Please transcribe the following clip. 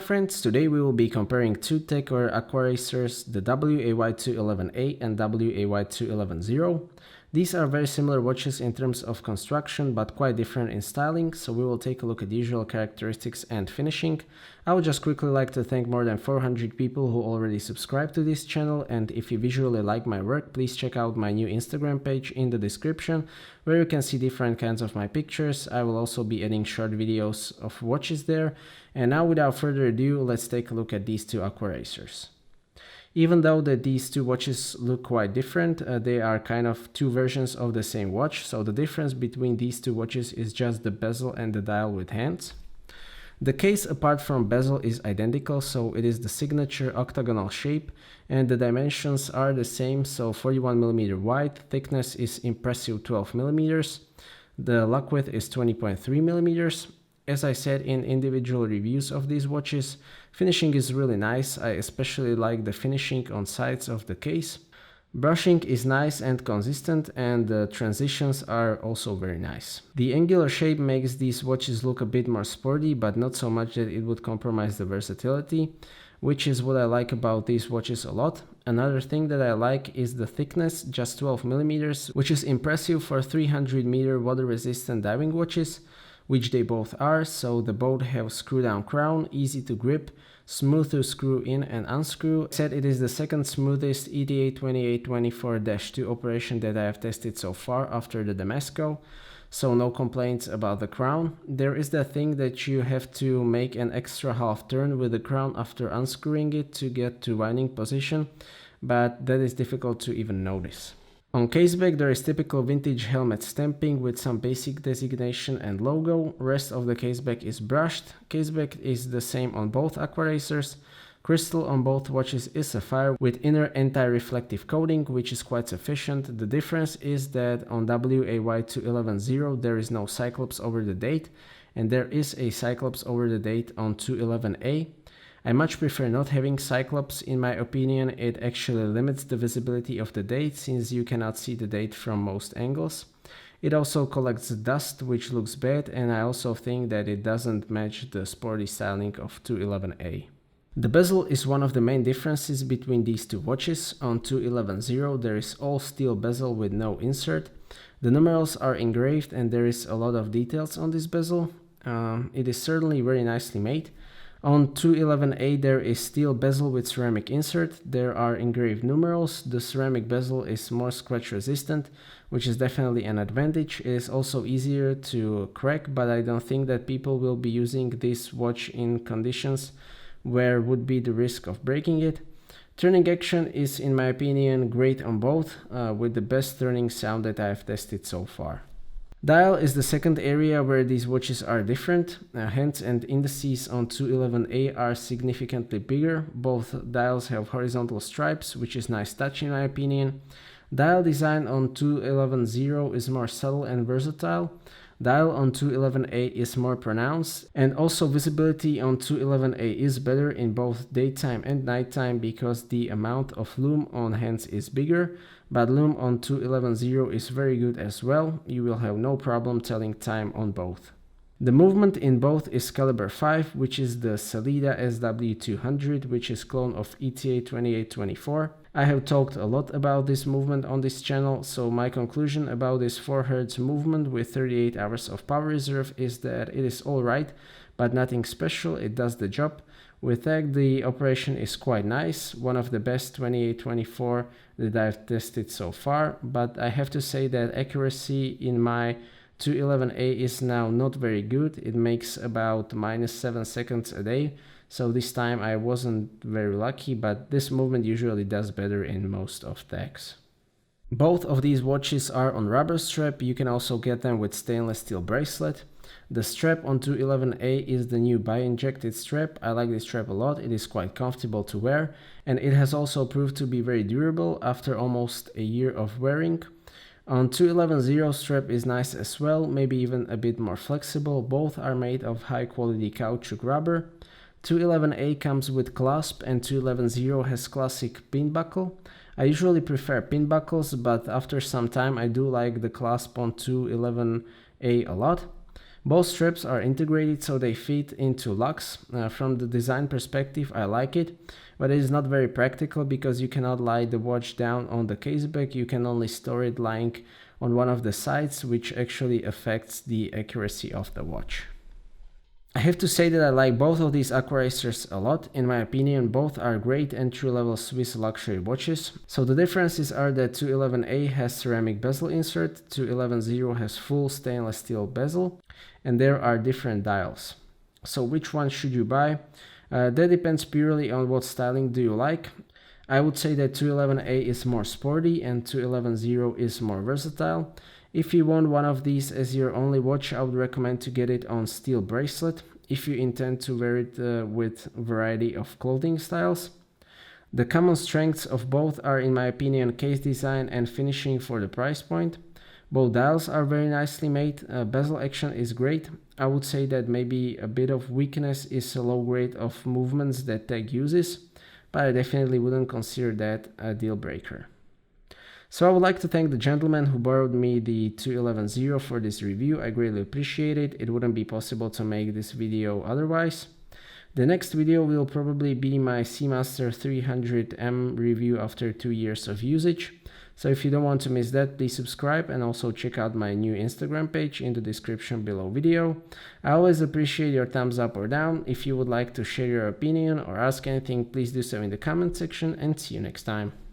my friends, today we will be comparing two TAG Heuer Aquaracers, the WAY211A and WAY2110. These are very similar watches in terms of construction but quite different in styling, so we will take a look at the usual characteristics and finishing. I would just quickly like to thank more than 400 people who already subscribed to this channel, and if you visually like my work, please check out my new Instagram page in the description where you can see different kinds of my pictures. I will also be adding short videos of watches there. And now without further ado, let's take a look at these two Aquaracers. Even though that these two watches look quite different, they are kind of two versions of the same watch, so the difference between these two watches is just the bezel and the dial with hands. The case apart from bezel is identical, so it is the signature octagonal shape, and the dimensions are the same, so 41mm wide, thickness is impressive 12mm, the lock width is 20.3mm. As I said in individual reviews of these watches, finishing is really nice. I especially like the finishing on sides of the case. Brushing is nice and consistent, and the transitions are also very nice. The angular shape makes these watches look a bit more sporty, but not so much that it would compromise the versatility, which is what I like about these watches a lot. Another thing that I like is the thickness, just 12mm, which is impressive for 300-meter water-resistant diving watches, which they both are, so the both have screw-down crown, easy to grip, smooth to screw in and unscrew. Said it is the second smoothest ETA 2824-2 operation that I have tested so far after the Damasko, so no complaints about the crown. There is that thing that you have to make an extra half turn with the crown after unscrewing it to get to winding position, but that is difficult to even notice. On caseback there is typical vintage helmet stamping with some basic designation and logo. Rest of the caseback is brushed. Caseback is the same on both Aquaracers. Crystal on both watches is sapphire with inner anti-reflective coating, which is quite sufficient. The difference is that on WAY2110 there is no cyclops over the date, and there is a cyclops over the date on 211A. I much prefer not having cyclops. In my opinion, it actually limits the visibility of the date since you cannot see the date from most angles. It also collects dust, which looks bad, and I also think that it doesn't match the sporty styling of 211A. The bezel is one of the main differences between these two watches. On 2110 there is all steel bezel with no insert. The numerals are engraved and there is a lot of details on this bezel. It is certainly very nicely made. On 211A there is steel bezel with ceramic insert. There are engraved numerals. The ceramic bezel is more scratch resistant, which is definitely an advantage. It is also easier to crack, but I don't think that people will be using this watch in conditions where would be the risk of breaking it. Turning action is, in my opinion, great on both, with the best turning sound that I have tested so far. Dial is the second area where these watches are different. Hands and indices on 211A are significantly bigger. Both dials have horizontal stripes, which is nice touch in my opinion. Dial design on 2110 is more subtle and versatile. Dial on 211A is more pronounced, and also visibility on 211A is better in both daytime and nighttime because the amount of lume on hands is bigger, but lume on 2110 is very good as well. You will have no problem telling time on both. The movement in both is caliber 5, which is the Sellita SW200, which is clone of ETA 2824. I have talked a lot about this movement on this channel, so my conclusion about this 4 Hz movement with 38 hours of power reserve is that it is alright, but nothing special, it does the job. With TAG the operation is quite nice, one of the best 2824 that I've tested so far, but I have to say that accuracy in my 211A is now not very good. It makes about -7 seconds a day, so this time I wasn't very lucky, but this movement usually does better in most of TAGs. Both of these watches are on rubber strap. You can also get them with stainless steel bracelet. The strap on 211A is the new bi-injected strap. I like this strap a lot. It is quite comfortable to wear, and it has also proved to be very durable after almost a year of wearing. On 2110 strap is nice as well, maybe even a bit more flexible. Both are made of high quality caoutchouc rubber. 211A comes with clasp and 2110 has classic pin buckle. I usually prefer pin buckles, but after some time I do like the clasp on 211A a lot. Both straps are integrated so they fit into locks. From the design perspective, I like it, but it is not very practical because you cannot lie the watch down on the case back. You can only store it lying on one of the sides, which actually affects the accuracy of the watch. I have to say that I like both of these Aquaracers a lot. In my opinion, both are great entry-level Swiss luxury watches. So the differences are that 211A has ceramic bezel insert, 211 has full stainless steel bezel, and there are different dials. So which one should you buy? That depends purely on what styling do you like. I would say that 211A is more sporty and 211 is more versatile. If you want one of these as your only watch, I would recommend to get it on steel bracelet if you intend to wear it with a variety of clothing styles. The common strengths of both are, in my opinion, case design and finishing for the price point. Both dials are very nicely made, bezel action is great. I would say that maybe a bit of weakness is a low grade of movements that TAG uses, but I definitely wouldn't consider that a deal breaker. So I would like to thank the gentleman who borrowed me the 211 for this review. I greatly appreciate it. It wouldn't be possible to make this video otherwise. The next video will probably be my Seamaster 300M review after 2 years of usage. So if you don't want to miss that, please subscribe and also check out my new Instagram page in the description below video. I always appreciate your thumbs up or down. If you would like to share your opinion or ask anything, please do so in the comment section, and see you next time.